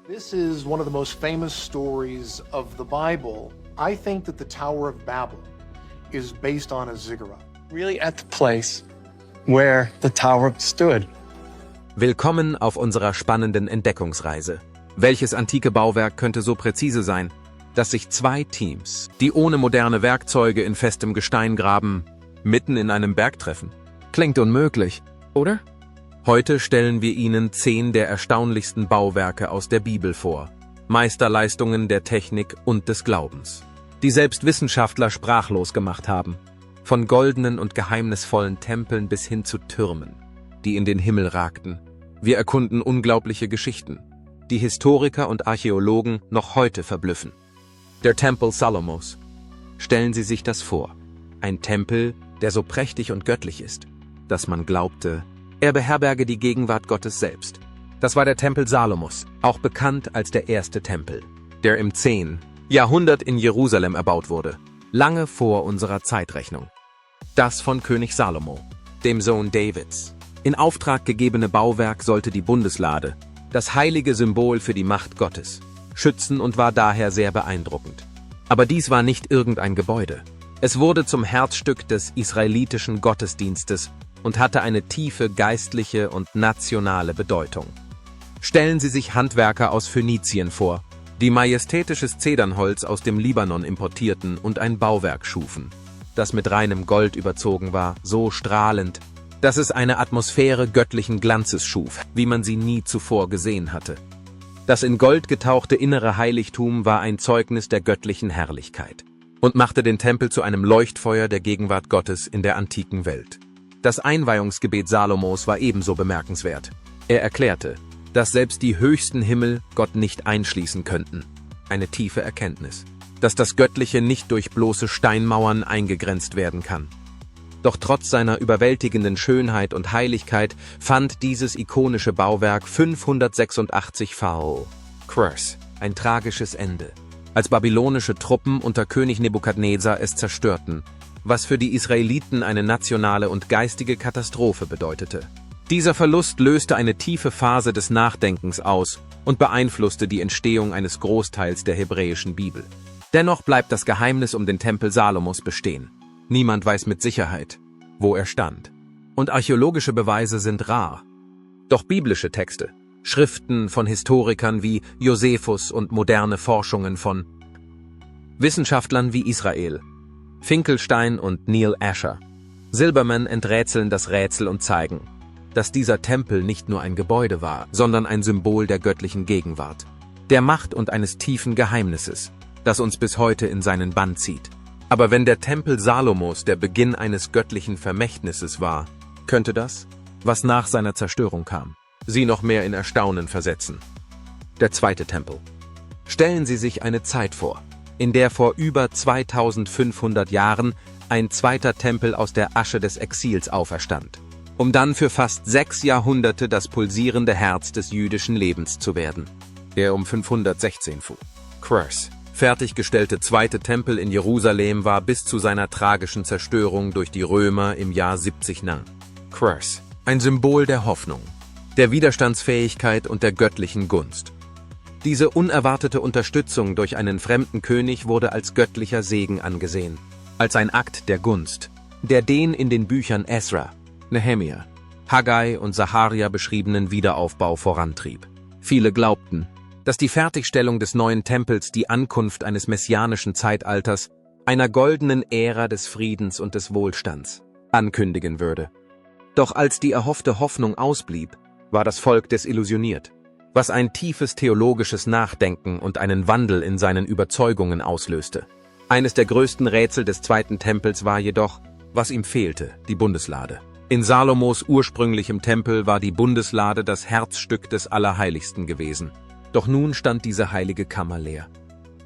This is one of the most famous stories of the Bible. I think that the Tower of Babel is based on a ziggurat. Really at the place where the tower stood. Willkommen auf unserer spannenden Entdeckungsreise. Welches antike Bauwerk könnte so präzise sein, dass sich zwei Teams, die ohne moderne Werkzeuge in festem Gestein graben, mitten in einem Berg treffen? Klingt unmöglich, oder? Heute stellen wir Ihnen 10 der erstaunlichsten Bauwerke aus der Bibel vor. Meisterleistungen der Technik und des Glaubens, die selbst Wissenschaftler sprachlos gemacht haben. Von goldenen und geheimnisvollen Tempeln bis hin zu Türmen, die in den Himmel ragten. Wir erkunden unglaubliche Geschichten, die Historiker und Archäologen noch heute verblüffen. Der Tempel Salomos. Stellen Sie sich das vor. Ein Tempel, der so prächtig und göttlich ist, dass man glaubte, er beherberge die Gegenwart Gottes selbst. Das war der Tempel Salomos, auch bekannt als der erste Tempel, der im 10. Jahrhundert in Jerusalem erbaut wurde, lange vor unserer Zeitrechnung. Das von König Salomo, dem Sohn Davids. In Auftrag gegebene Bauwerk sollte die Bundeslade, das heilige Symbol für die Macht Gottes, schützen und war daher sehr beeindruckend. Aber dies war nicht irgendein Gebäude. Es wurde zum Herzstück des israelitischen Gottesdienstes und hatte eine tiefe geistliche und nationale Bedeutung. Stellen Sie sich Handwerker aus Phönizien vor, die majestätisches Zedernholz aus dem Libanon importierten und ein Bauwerk schufen, das mit reinem Gold überzogen war, so strahlend, dass es eine Atmosphäre göttlichen Glanzes schuf, wie man sie nie zuvor gesehen hatte. Das in Gold getauchte innere Heiligtum war ein Zeugnis der göttlichen Herrlichkeit und machte den Tempel zu einem Leuchtfeuer der Gegenwart Gottes in der antiken Welt. Das Einweihungsgebet Salomos war ebenso bemerkenswert. Er erklärte, dass selbst die höchsten Himmel Gott nicht einschließen könnten. Eine tiefe Erkenntnis, dass das Göttliche nicht durch bloße Steinmauern eingegrenzt werden kann. Doch trotz seiner überwältigenden Schönheit und Heiligkeit fand dieses ikonische Bauwerk 586 v. Chr. ein tragisches Ende, als babylonische Truppen unter König Nebukadnezar es zerstörten, was für die Israeliten eine nationale und geistige Katastrophe bedeutete. Dieser Verlust löste eine tiefe Phase des Nachdenkens aus und beeinflusste die Entstehung eines Großteils der hebräischen Bibel. Dennoch bleibt das Geheimnis um den Tempel Salomos bestehen. Niemand weiß mit Sicherheit, wo er stand. Und archäologische Beweise sind rar. Doch biblische Texte, Schriften von Historikern wie Josephus und moderne Forschungen von Wissenschaftlern wie Israel, Finkelstein und Neil Asher, Silberman enträtseln das Rätsel und zeigen, dass dieser Tempel nicht nur ein Gebäude war, sondern ein Symbol der göttlichen Gegenwart, der Macht und eines tiefen Geheimnisses, das uns bis heute in seinen Bann zieht. Aber wenn der Tempel Salomos der Beginn eines göttlichen Vermächtnisses war, könnte das, was nach seiner Zerstörung kam, Sie noch mehr in Erstaunen versetzen. Der zweite Tempel. Stellen Sie sich eine Zeit vor, in der vor über 2500 Jahren ein zweiter Tempel aus der Asche des Exils auferstand, um dann für fast 6 Jahrhunderte das pulsierende Herz des jüdischen Lebens zu werden. Der um 516 v. Chr. fertiggestellte zweite Tempel in Jerusalem war bis zu seiner tragischen Zerstörung durch die Römer im Jahr 70 n. Chr. ein Symbol der Hoffnung, der Widerstandsfähigkeit und der göttlichen Gunst. Diese unerwartete Unterstützung durch einen fremden König wurde als göttlicher Segen angesehen, als ein Akt der Gunst, der den in den Büchern Esra, Nehemia, Haggai und Sacharia beschriebenen Wiederaufbau vorantrieb. Viele glaubten, dass die Fertigstellung des neuen Tempels die Ankunft eines messianischen Zeitalters, einer goldenen Ära des Friedens und des Wohlstands, ankündigen würde. Doch als die erhoffte Hoffnung ausblieb, war das Volk desillusioniert, was ein tiefes theologisches Nachdenken und einen Wandel in seinen Überzeugungen auslöste. Eines der größten Rätsel des zweiten Tempels war jedoch, was ihm fehlte, die Bundeslade. In Salomos ursprünglichem Tempel war die Bundeslade das Herzstück des Allerheiligsten gewesen. Doch nun stand diese heilige Kammer leer.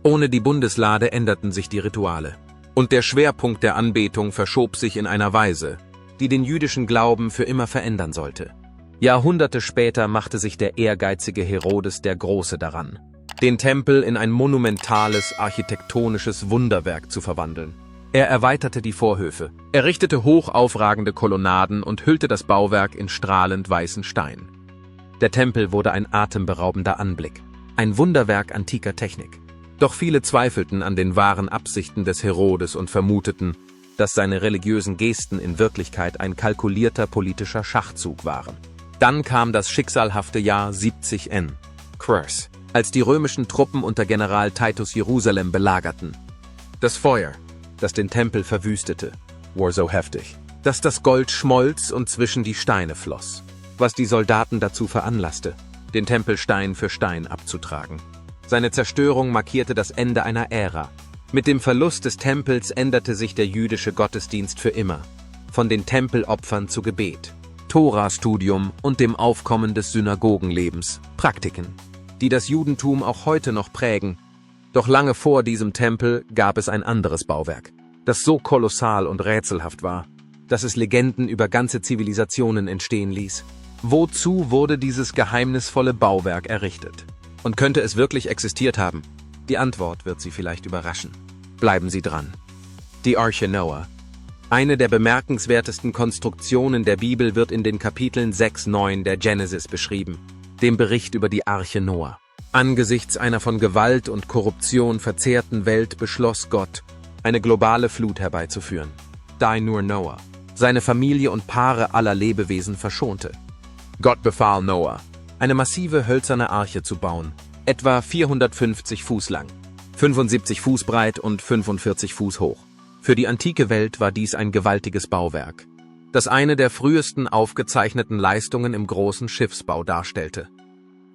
Ohne die Bundeslade änderten sich die Rituale. Und der Schwerpunkt der Anbetung verschob sich in einer Weise, die den jüdischen Glauben für immer verändern sollte. Jahrhunderte später machte sich der ehrgeizige Herodes der Große daran, den Tempel in ein monumentales architektonisches Wunderwerk zu verwandeln. Er erweiterte die Vorhöfe, errichtete hoch aufragende Kolonnaden und hüllte das Bauwerk in strahlend weißen Stein. Der Tempel wurde ein atemberaubender Anblick. Ein Wunderwerk antiker Technik. Doch viele zweifelten an den wahren Absichten des Herodes und vermuteten, dass seine religiösen Gesten in Wirklichkeit ein kalkulierter politischer Schachzug waren. Dann kam das schicksalhafte Jahr 70 n. Curse, als die römischen Truppen unter General Titus Jerusalem belagerten. Das Feuer, das den Tempel verwüstete, war so heftig, dass das Gold schmolz und zwischen die Steine floss, was die Soldaten dazu veranlasste, den Tempel Stein für Stein abzutragen. Seine Zerstörung markierte das Ende einer Ära. Mit dem Verlust des Tempels änderte sich der jüdische Gottesdienst für immer, von den Tempelopfern zu Gebet, Tora-Studium und dem Aufkommen des Synagogenlebens, Praktiken, die das Judentum auch heute noch prägen. Doch lange vor diesem Tempel gab es ein anderes Bauwerk, das so kolossal und rätselhaft war, dass es Legenden über ganze Zivilisationen entstehen ließ. Wozu wurde dieses geheimnisvolle Bauwerk errichtet? Und könnte es wirklich existiert haben? Die Antwort wird Sie vielleicht überraschen. Bleiben Sie dran. Die Arche Noah. Eine der bemerkenswertesten Konstruktionen der Bibel wird in den Kapiteln 6-9 der Genesis beschrieben, dem Bericht über die Arche Noah. Angesichts einer von Gewalt und Korruption verzehrten Welt beschloss Gott, eine globale Flut herbeizuführen, da nur Noah seine Familie und Paare aller Lebewesen verschonte. Gott befahl Noah, eine massive hölzerne Arche zu bauen, etwa 450 Fuß lang, 75 Fuß breit und 45 Fuß hoch. Für die antike Welt war dies ein gewaltiges Bauwerk, das eine der frühesten aufgezeichneten Leistungen im großen Schiffsbau darstellte.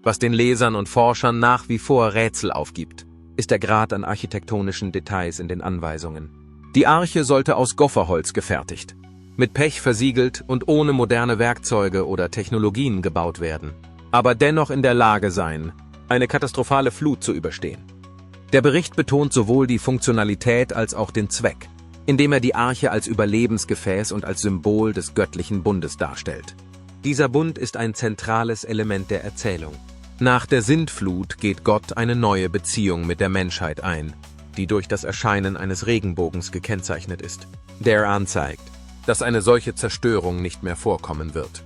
Was den Lesern und Forschern nach wie vor Rätsel aufgibt, ist der Grad an architektonischen Details in den Anweisungen. Die Arche sollte aus Gopherholz gefertigt, mit Pech versiegelt und ohne moderne Werkzeuge oder Technologien gebaut werden, aber dennoch in der Lage sein, eine katastrophale Flut zu überstehen. Der Bericht betont sowohl die Funktionalität als auch den Zweck, indem er die Arche als Überlebensgefäß und als Symbol des göttlichen Bundes darstellt. Dieser Bund ist ein zentrales Element der Erzählung. Nach der Sintflut geht Gott eine neue Beziehung mit der Menschheit ein, die durch das Erscheinen eines Regenbogens gekennzeichnet ist, der anzeigt, dass eine solche Zerstörung nicht mehr vorkommen wird.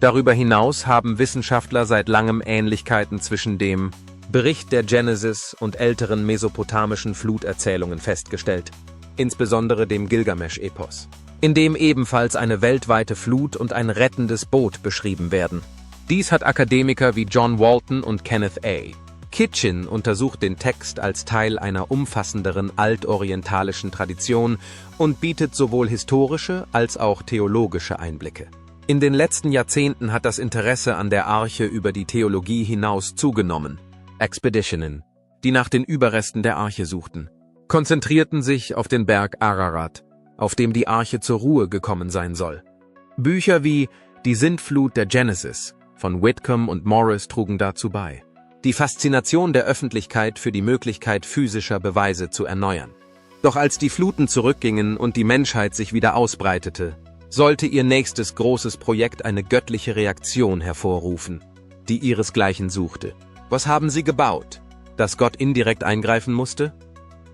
Darüber hinaus haben Wissenschaftler seit langem Ähnlichkeiten zwischen dem Bericht der Genesis und älteren mesopotamischen Fluterzählungen festgestellt, insbesondere dem Gilgamesch-Epos, in dem ebenfalls eine weltweite Flut und ein rettendes Boot beschrieben werden. Dies hat Akademiker wie John Walton und Kenneth A. Kitchen untersucht den Text als Teil einer umfassenderen altorientalischen Tradition und bietet sowohl historische als auch theologische Einblicke. In den letzten Jahrzehnten hat das Interesse an der Arche über die Theologie hinaus zugenommen. Expeditionen, die nach den Überresten der Arche suchten, konzentrierten sich auf den Berg Ararat, auf dem die Arche zur Ruhe gekommen sein soll. Bücher wie Die Sintflut der Genesis von Whitcomb und Morris trugen dazu bei, die Faszination der Öffentlichkeit für die Möglichkeit physischer Beweise zu erneuern. Doch als die Fluten zurückgingen und die Menschheit sich wieder ausbreitete, sollte ihr nächstes großes Projekt eine göttliche Reaktion hervorrufen, die ihresgleichen suchte. Was haben sie gebaut, dass Gott indirekt eingreifen musste?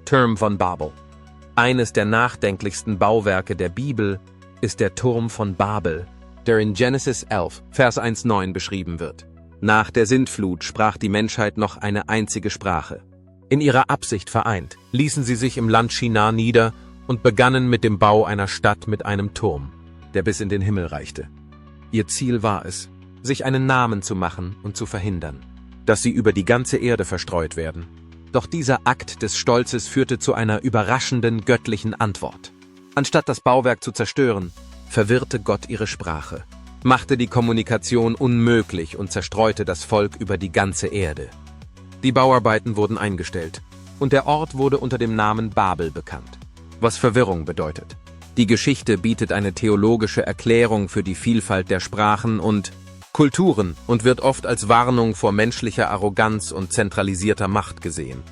Turm von Babel. Eines der nachdenklichsten Bauwerke der Bibel ist der Turm von Babel, der in Genesis 11, Vers 1-9 beschrieben wird. Nach der Sintflut sprach die Menschheit noch eine einzige Sprache. In ihrer Absicht vereint, ließen sie sich im Land Shinar nieder und begannen mit dem Bau einer Stadt mit einem Turm, der bis in den Himmel reichte. Ihr Ziel war es, sich einen Namen zu machen und zu verhindern, dass sie über die ganze Erde verstreut werden. Doch dieser Akt des Stolzes führte zu einer überraschenden göttlichen Antwort. Anstatt das Bauwerk zu zerstören, verwirrte Gott ihre Sprache, machte die Kommunikation unmöglich und zerstreute das Volk über die ganze Erde. Die Bauarbeiten wurden eingestellt und der Ort wurde unter dem Namen Babel bekannt, was Verwirrung bedeutet. Die Geschichte bietet eine theologische Erklärung für die Vielfalt der Sprachen und Kulturen und wird oft als Warnung vor menschlicher Arroganz und zentralisierter Macht gesehen.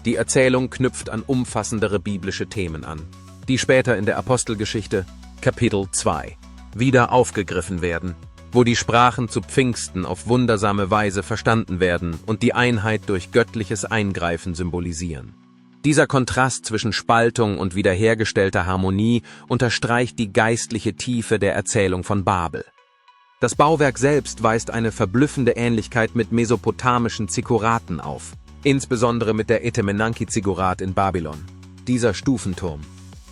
Die Erzählung knüpft an umfassendere biblische Themen an, die später in der Apostelgeschichte, Kapitel 2, wieder aufgegriffen werden, wo die Sprachen zu Pfingsten auf wundersame Weise verstanden werden und die Einheit durch göttliches Eingreifen symbolisieren. Dieser Kontrast zwischen Spaltung und wiederhergestellter Harmonie unterstreicht die geistliche Tiefe der Erzählung von Babel. Das Bauwerk selbst weist eine verblüffende Ähnlichkeit mit mesopotamischen Zigguraten auf, insbesondere mit der Etemenanki-Ziggurat in Babylon. Dieser Stufenturm,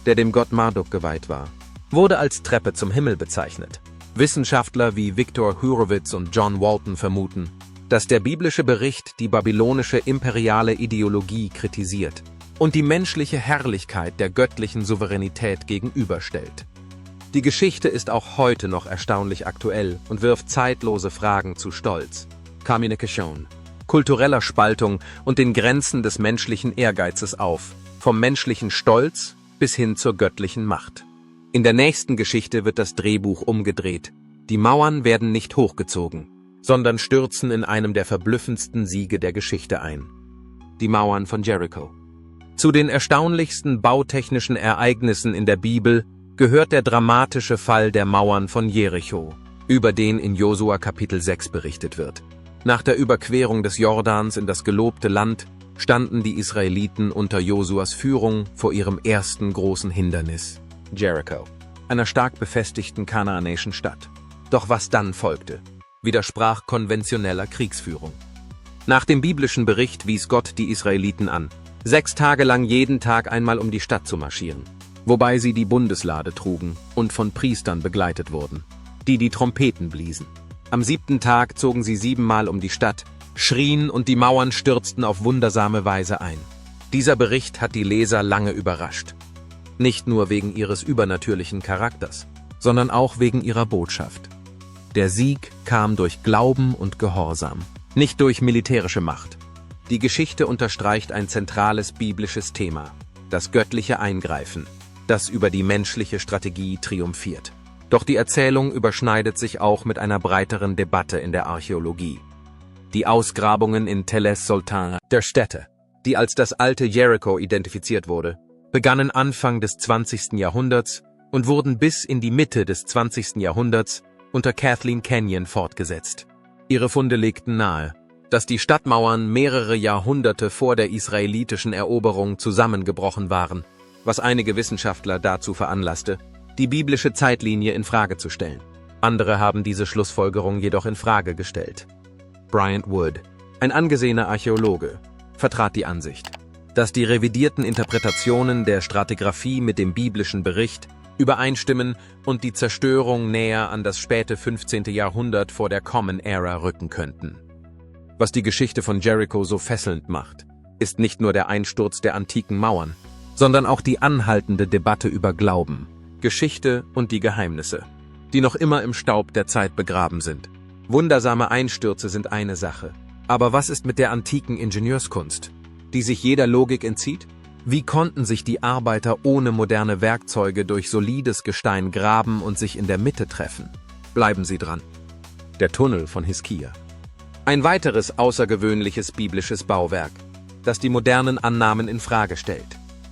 der dem Gott Marduk geweiht war, wurde als Treppe zum Himmel bezeichnet. Wissenschaftler wie Victor Hurowitz und John Walton vermuten, dass der biblische Bericht die babylonische imperiale Ideologie kritisiert und die menschliche Herrlichkeit der göttlichen Souveränität gegenüberstellt. Die Geschichte ist auch heute noch erstaunlich aktuell und wirft zeitlose Fragen zu Stolz, Communication, kultureller Spaltung und den Grenzen des menschlichen Ehrgeizes auf, vom menschlichen Stolz bis hin zur göttlichen Macht. In der nächsten Geschichte wird das Drehbuch umgedreht. Die Mauern werden nicht hochgezogen, sondern stürzen in einem der verblüffendsten Siege der Geschichte ein. Die Mauern von Jericho. Zu den erstaunlichsten bautechnischen Ereignissen in der Bibel gehört der dramatische Fall der Mauern von Jericho, über den in Josua Kapitel 6 berichtet wird. Nach der Überquerung des Jordans in das gelobte Land standen die Israeliten unter Josuas Führung vor ihrem ersten großen Hindernis, Jericho, einer stark befestigten kanaanäischen Stadt. Doch was dann folgte, widersprach konventioneller Kriegsführung. Nach dem biblischen Bericht wies Gott die Israeliten an, 6 Tage lang jeden Tag einmal um die Stadt zu marschieren, wobei sie die Bundeslade trugen und von Priestern begleitet wurden, die Trompeten bliesen. Am 7. Tag zogen sie 7-mal um die Stadt, schrien und die Mauern stürzten auf wundersame Weise ein. Dieser Bericht hat die Leser lange überrascht. Nicht nur wegen ihres übernatürlichen Charakters, sondern auch wegen ihrer Botschaft. Der Sieg kam durch Glauben und Gehorsam, nicht durch militärische Macht. Die Geschichte unterstreicht ein zentrales biblisches Thema, das göttliche Eingreifen, das über die menschliche Strategie triumphiert. Doch die Erzählung überschneidet sich auch mit einer breiteren Debatte in der Archäologie. Die Ausgrabungen in Telles Sultan der Stätte, die als das alte Jericho identifiziert wurde, begannen Anfang des 20. Jahrhunderts und wurden bis in die Mitte des 20. Jahrhunderts unter Kathleen Kenyon fortgesetzt. Ihre Funde legten nahe, dass die Stadtmauern mehrere Jahrhunderte vor der israelitischen Eroberung zusammengebrochen waren, was einige Wissenschaftler dazu veranlasste, die biblische Zeitlinie in Frage zu stellen. Andere haben diese Schlussfolgerung jedoch in Frage gestellt. Bryant Wood, ein angesehener Archäologe, vertrat die Ansicht, dass die revidierten Interpretationen der Stratigraphie mit dem biblischen Bericht übereinstimmen und die Zerstörung näher an das späte 15. Jahrhundert vor der Common Era rücken könnten. Was die Geschichte von Jericho so fesselnd macht, ist nicht nur der Einsturz der antiken Mauern, sondern auch die anhaltende Debatte über Glauben, Geschichte und die Geheimnisse, die noch immer im Staub der Zeit begraben sind. Wundersame Einstürze sind eine Sache, aber was ist mit der antiken Ingenieurskunst, die sich jeder Logik entzieht? Wie konnten sich die Arbeiter ohne moderne Werkzeuge durch solides Gestein graben und sich in der Mitte treffen? Bleiben Sie dran. Der Tunnel von Hiskia. Ein weiteres außergewöhnliches biblisches Bauwerk, das die modernen Annahmen in Frage stellt,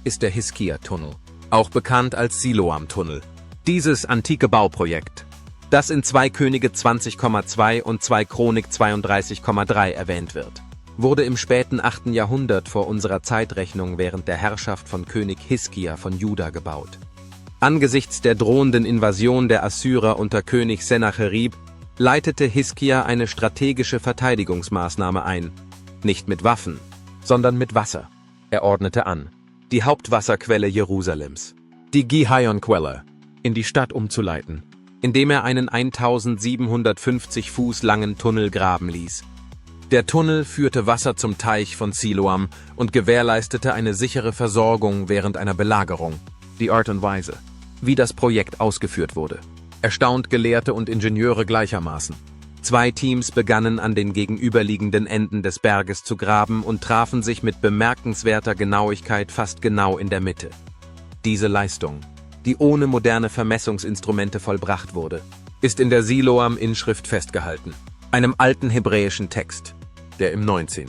ist der Hiskia-Tunnel, auch bekannt als Siloam-Tunnel. Dieses antike Bauprojekt, das in 2 Könige 20,2 und 2 Chronik 32,3 erwähnt wird, wurde im späten 8. Jahrhundert vor unserer Zeitrechnung während der Herrschaft von König Hiskia von Juda gebaut. Angesichts der drohenden Invasion der Assyrer unter König Sennacherib leitete Hiskia eine strategische Verteidigungsmaßnahme ein, nicht mit Waffen, sondern mit Wasser. Er ordnete an, die Hauptwasserquelle Jerusalems, die Gihon-Quelle, in die Stadt umzuleiten, indem er einen 1750 Fuß langen Tunnel graben ließ. Der Tunnel führte Wasser zum Teich von Siloam und gewährleistete eine sichere Versorgung während einer Belagerung. Die Art und Weise, wie das Projekt ausgeführt wurde, erstaunt Gelehrte und Ingenieure gleichermaßen. 2 Teams begannen an den gegenüberliegenden Enden des Berges zu graben und trafen sich mit bemerkenswerter Genauigkeit fast genau in der Mitte. Diese Leistung, die ohne moderne Vermessungsinstrumente vollbracht wurde, ist in der Siloam-Inschrift festgehalten, einem alten hebräischen Text, der im 19.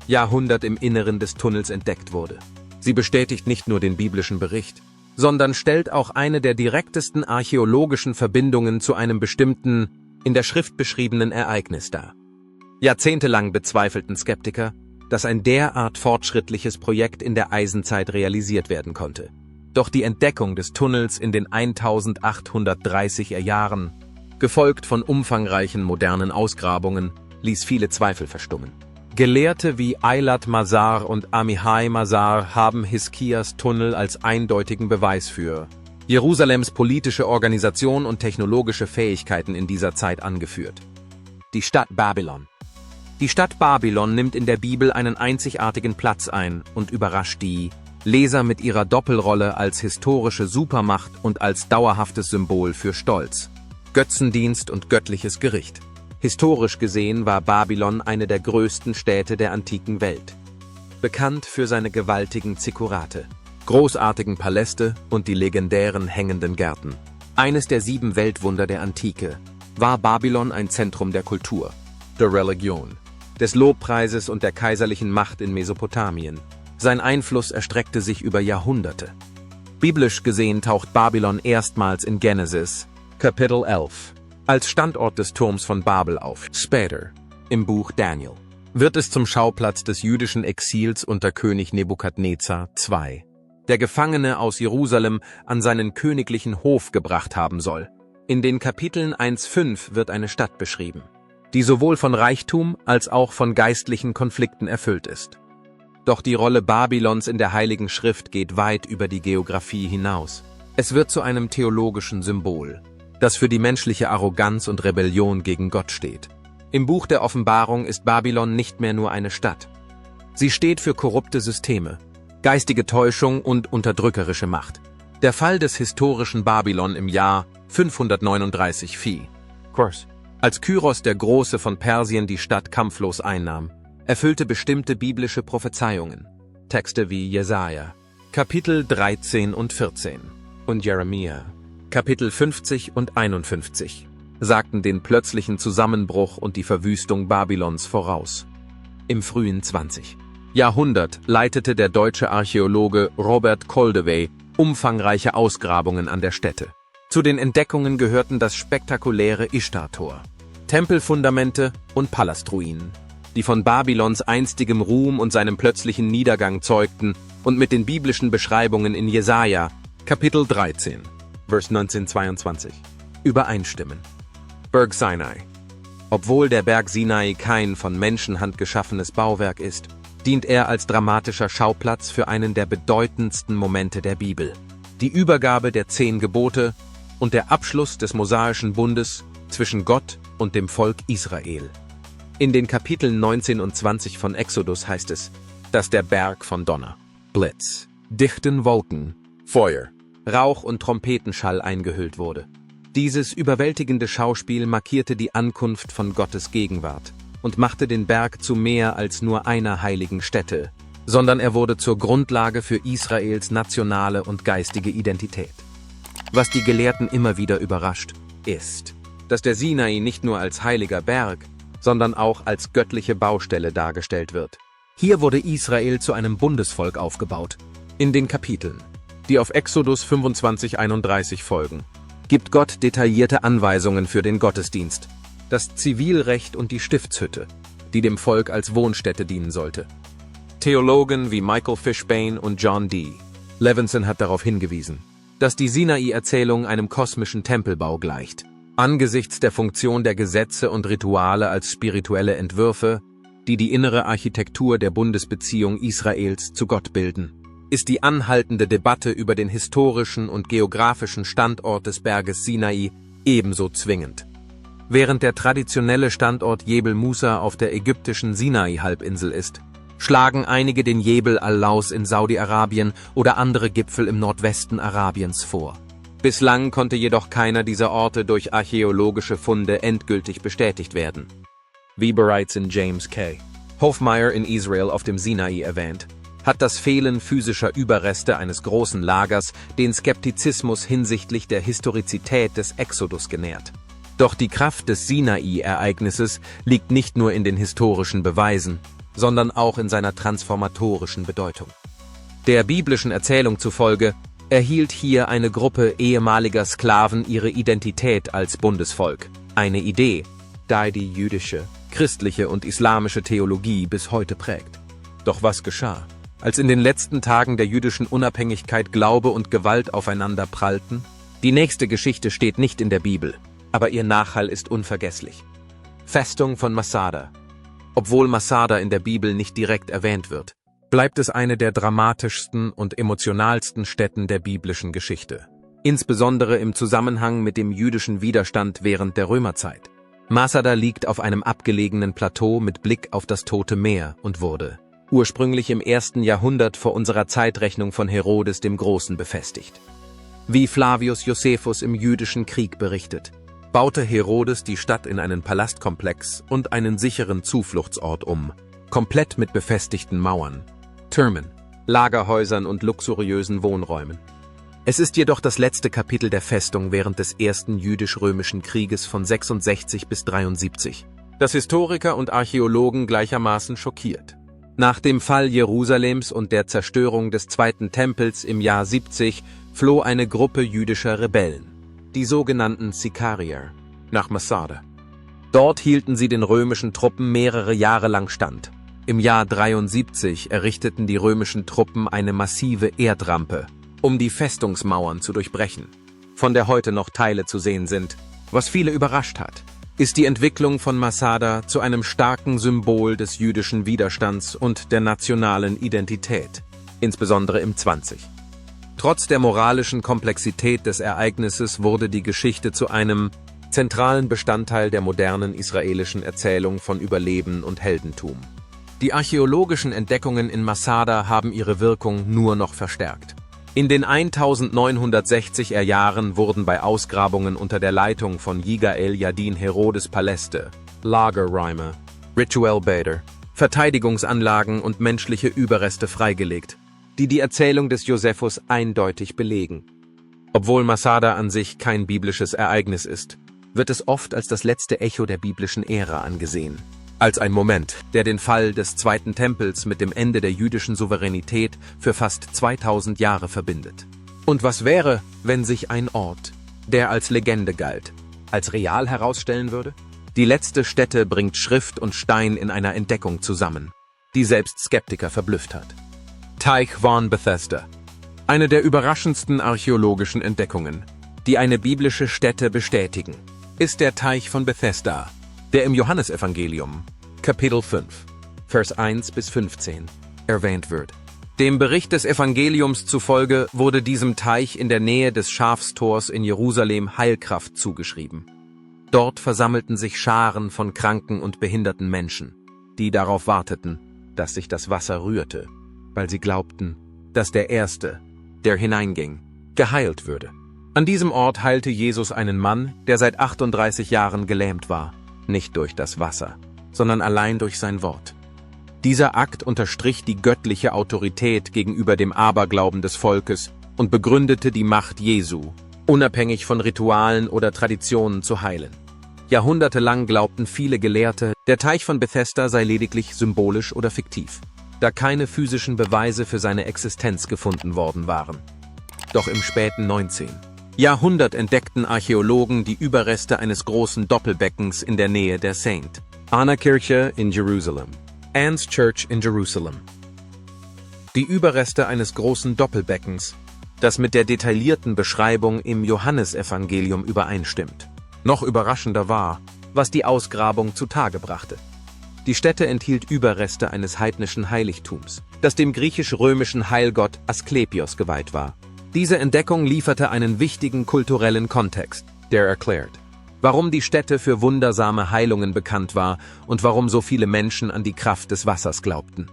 Jahrhundert im Inneren des Tunnels entdeckt wurde. Sie bestätigt nicht nur den biblischen Bericht, sondern stellt auch eine der direktesten archäologischen Verbindungen zu einem bestimmten, in der Schrift beschriebenen Ereignis dar. Jahrzehntelang bezweifelten Skeptiker, dass ein derart fortschrittliches Projekt in der Eisenzeit realisiert werden konnte. Doch die Entdeckung des Tunnels in den 1830er Jahren gefolgt von umfangreichen modernen Ausgrabungen, ließ viele Zweifel verstummen. Gelehrte wie Eilat Mazar und Amihai Mazar haben Hiskias Tunnel als eindeutigen Beweis für Jerusalems politische Organisation und technologische Fähigkeiten in dieser Zeit angeführt. Die Stadt Babylon. Die Stadt Babylon nimmt in der Bibel einen einzigartigen Platz ein und überrascht die Leser mit ihrer Doppelrolle als historische Supermacht und als dauerhaftes Symbol für Stolz, Götzendienst und göttliches Gericht. Historisch gesehen war Babylon eine der größten Städte der antiken Welt. Bekannt für seine gewaltigen Zikkurate, großartigen Paläste und die legendären hängenden Gärten. Eines der 7 Weltwunder der Antike war Babylon ein Zentrum der Kultur, der Religion, des Lobpreises und der kaiserlichen Macht in Mesopotamien. Sein Einfluss erstreckte sich über Jahrhunderte. Biblisch gesehen taucht Babylon erstmals in Genesis, Kapitel 11, als Standort des Turms von Babel auf. Später, im Buch Daniel, wird es zum Schauplatz des jüdischen Exils unter König Nebukadnezar II, der Gefangene aus Jerusalem an seinen königlichen Hof gebracht haben soll. In den Kapiteln 1-5 wird eine Stadt beschrieben, die sowohl von Reichtum als auch von geistlichen Konflikten erfüllt ist. Doch die Rolle Babylons in der Heiligen Schrift geht weit über die Geografie hinaus. Es wird zu einem theologischen Symbol, das für die menschliche Arroganz und Rebellion gegen Gott steht. Im Buch der Offenbarung ist Babylon nicht mehr nur eine Stadt. Sie steht für korrupte Systeme, geistige Täuschung und unterdrückerische Macht. Der Fall des historischen Babylon im Jahr 539 Phi, als Kyros der Große von Persien die Stadt kampflos einnahm, erfüllte bestimmte biblische Prophezeiungen. Texte wie Jesaja, Kapitel 13 und 14 und Jeremia, Kapitel 50 und 51, sagten den plötzlichen Zusammenbruch und die Verwüstung Babylons voraus. Im frühen 20. Jahrhundert leitete der deutsche Archäologe Robert Koldewey umfangreiche Ausgrabungen an der Stätte. Zu den Entdeckungen gehörten das spektakuläre Ishtar-Tor, Tempelfundamente und Palastruinen, die von Babylons einstigem Ruhm und seinem plötzlichen Niedergang zeugten und mit den biblischen Beschreibungen in Jesaja, Kapitel 13, Vers 19-22, übereinstimmen. Berg Sinai. Obwohl der Berg Sinai kein von Menschenhand geschaffenes Bauwerk ist, dient er als dramatischer Schauplatz für einen der bedeutendsten Momente der Bibel: die Übergabe der 10 Gebote und der Abschluss des mosaischen Bundes zwischen Gott und dem Volk Israel. In den Kapiteln 19 und 20 von Exodus heißt es, dass der Berg von Donner, Blitz, dichten Wolken, Feuer, Rauch und Trompetenschall eingehüllt wurde. Dieses überwältigende Schauspiel markierte die Ankunft von Gottes Gegenwart und machte den Berg zu mehr als nur einer heiligen Stätte, sondern er wurde zur Grundlage für Israels nationale und geistige Identität. Was die Gelehrten immer wieder überrascht, ist, dass der Sinai nicht nur als heiliger Berg, sondern auch als göttliche Baustelle dargestellt wird. Hier wurde Israel zu einem Bundesvolk aufgebaut. In den Kapiteln, die auf Exodus 25-31 folgen, gibt Gott detaillierte Anweisungen für den Gottesdienst, das Zivilrecht und die Stiftshütte, die dem Volk als Wohnstätte dienen sollte. Theologen wie Michael Fishbane und John D. Levinson hat darauf hingewiesen, dass die Sinai-Erzählung einem kosmischen Tempelbau gleicht. Angesichts der Funktion der Gesetze und Rituale als spirituelle Entwürfe, die die innere Architektur der Bundesbeziehung Israels zu Gott bilden, ist die anhaltende Debatte über den historischen und geografischen Standort des Berges Sinai ebenso zwingend. Während der traditionelle Standort Jebel Musa auf der ägyptischen Sinai-Halbinsel ist, schlagen einige den Jebel al-Laus in Saudi-Arabien oder andere Gipfel im Nordwesten Arabiens vor. Bislang konnte jedoch keiner dieser Orte durch archäologische Funde endgültig bestätigt werden. Wie bereits in James K. Hofmeyr in Israel auf dem Sinai erwähnt, hat das Fehlen physischer Überreste eines großen Lagers den Skeptizismus hinsichtlich der Historizität des Exodus genährt. Doch die Kraft des Sinai-Ereignisses liegt nicht nur in den historischen Beweisen, sondern auch in seiner transformatorischen Bedeutung. Der biblischen Erzählung zufolge erhielt hier eine Gruppe ehemaliger Sklaven ihre Identität als Bundesvolk, eine Idee, die die jüdische, christliche und islamische Theologie bis heute prägt. Doch was geschah, als in den letzten Tagen der jüdischen Unabhängigkeit Glaube und Gewalt aufeinander prallten? Die nächste Geschichte steht nicht in der Bibel, aber ihr Nachhall ist unvergesslich. Festung von Masada. Obwohl Masada in der Bibel nicht direkt erwähnt wird, bleibt es eine der dramatischsten und emotionalsten Stätten der biblischen Geschichte. Insbesondere im Zusammenhang mit dem jüdischen Widerstand während der Römerzeit. Masada liegt auf einem abgelegenen Plateau mit Blick auf das Tote Meer und wurde ursprünglich im 1. Jahrhundert vor unserer Zeitrechnung von Herodes dem Großen befestigt. Wie Flavius Josephus im jüdischen Krieg berichtet, baute Herodes die Stadt in einen Palastkomplex und einen sicheren Zufluchtsort um, komplett mit befestigten Mauern, Türmen, Lagerhäusern und luxuriösen Wohnräumen. Es ist jedoch das letzte Kapitel der Festung während des Ersten Jüdisch-Römischen Krieges von 66 bis 73, das Historiker und Archäologen gleichermaßen schockiert. Nach dem Fall Jerusalems und der Zerstörung des Zweiten Tempels im Jahr 70 floh eine Gruppe jüdischer Rebellen, die sogenannten Sikarier, nach Masada. Dort hielten sie den römischen Truppen mehrere Jahre lang stand. Im Jahr 73 errichteten die römischen Truppen eine massive Erdrampe, um die Festungsmauern zu durchbrechen, von der heute noch Teile zu sehen sind. Was viele überrascht hat, ist die Entwicklung von Masada zu einem starken Symbol des jüdischen Widerstands und der nationalen Identität, insbesondere im 20. Trotz der moralischen Komplexität des Ereignisses wurde die Geschichte zu einem zentralen Bestandteil der modernen israelischen Erzählung von Überleben und Heldentum. Die archäologischen Entdeckungen in Masada haben ihre Wirkung nur noch verstärkt. In den 1960er Jahren wurden bei Ausgrabungen unter der Leitung von Yigael Yadin Herodes Paläste, Lagerräume, Ritualbäder, Verteidigungsanlagen und menschliche Überreste freigelegt, die die Erzählung des Josephus eindeutig belegen. Obwohl Masada an sich kein biblisches Ereignis ist, wird es oft als das letzte Echo der biblischen Ära angesehen. Als ein Moment, der den Fall des Zweiten Tempels mit dem Ende der jüdischen Souveränität für fast 2000 Jahre verbindet. Und was wäre, wenn sich ein Ort, der als Legende galt, als real herausstellen würde? Die letzte Stätte bringt Schrift und Stein in einer Entdeckung zusammen, die selbst Skeptiker verblüfft hat. Teich von Bethesda. Eine der überraschendsten archäologischen Entdeckungen, die eine biblische Stätte bestätigen, ist der Teich von Bethesda, der im Johannesevangelium, Kapitel 5, Vers 1 bis 15, erwähnt wird. Dem Bericht des Evangeliums zufolge wurde diesem Teich in der Nähe des Schafstors in Jerusalem Heilkraft zugeschrieben. Dort versammelten sich Scharen von kranken und behinderten Menschen, die darauf warteten, dass sich das Wasser rührte, weil sie glaubten, dass der Erste, der hineinging, geheilt würde. An diesem Ort heilte Jesus einen Mann, der seit 38 Jahren gelähmt war. Nicht durch das Wasser, sondern allein durch sein Wort. Dieser Akt unterstrich die göttliche Autorität gegenüber dem Aberglauben des Volkes und begründete die Macht Jesu, unabhängig von Ritualen oder Traditionen zu heilen. Jahrhundertelang glaubten viele Gelehrte, der Teich von Bethesda sei lediglich symbolisch oder fiktiv, da keine physischen Beweise für seine Existenz gefunden worden waren. Doch im späten 19. Jahrhundert entdeckten Archäologen die Überreste eines großen Doppelbeckens in der Nähe der St. Anna Kirche in Jerusalem, Anne's Church in Jerusalem. Die Überreste eines großen Doppelbeckens, das mit der detaillierten Beschreibung im Johannesevangelium übereinstimmt. Noch überraschender war, was die Ausgrabung zutage brachte. Die Stätte enthielt Überreste eines heidnischen Heiligtums, das dem griechisch-römischen Heilgott Asklepios geweiht war. Diese Entdeckung lieferte einen wichtigen kulturellen Kontext, der erklärt, warum die Stätte für wundersame Heilungen bekannt war und warum so viele Menschen an die Kraft des Wassers glaubten.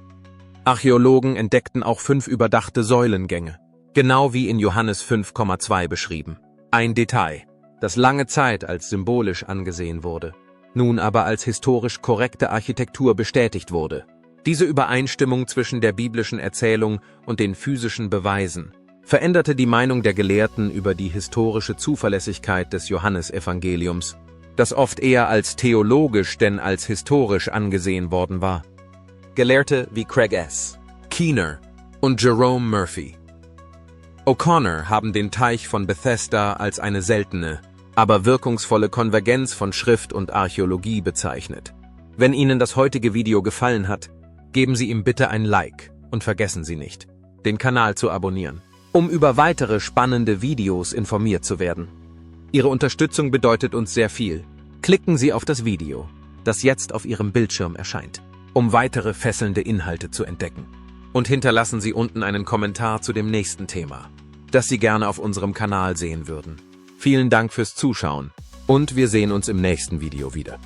Archäologen entdeckten auch 5 überdachte Säulengänge, genau wie in Johannes 5,2 beschrieben. Ein Detail, das lange Zeit als symbolisch angesehen wurde, nun aber als historisch korrekte Architektur bestätigt wurde. Diese Übereinstimmung zwischen der biblischen Erzählung und den physischen Beweisen veränderte die Meinung der Gelehrten über die historische Zuverlässigkeit des Johannesevangeliums, das oft eher als theologisch denn als historisch angesehen worden war. Gelehrte wie Craig S. Keener und Jerome Murphy O'Connor haben den Teich von Bethesda als eine seltene, aber wirkungsvolle Konvergenz von Schrift und Archäologie bezeichnet. Wenn Ihnen das heutige Video gefallen hat, geben Sie ihm bitte ein Like und vergessen Sie nicht, den Kanal zu abonnieren, um über weitere spannende Videos informiert zu werden. Ihre Unterstützung bedeutet uns sehr viel. Klicken Sie auf das Video, das jetzt auf Ihrem Bildschirm erscheint, um weitere fesselnde Inhalte zu entdecken. Und hinterlassen Sie unten einen Kommentar zu dem nächsten Thema, das Sie gerne auf unserem Kanal sehen würden. Vielen Dank fürs Zuschauen und wir sehen uns im nächsten Video wieder.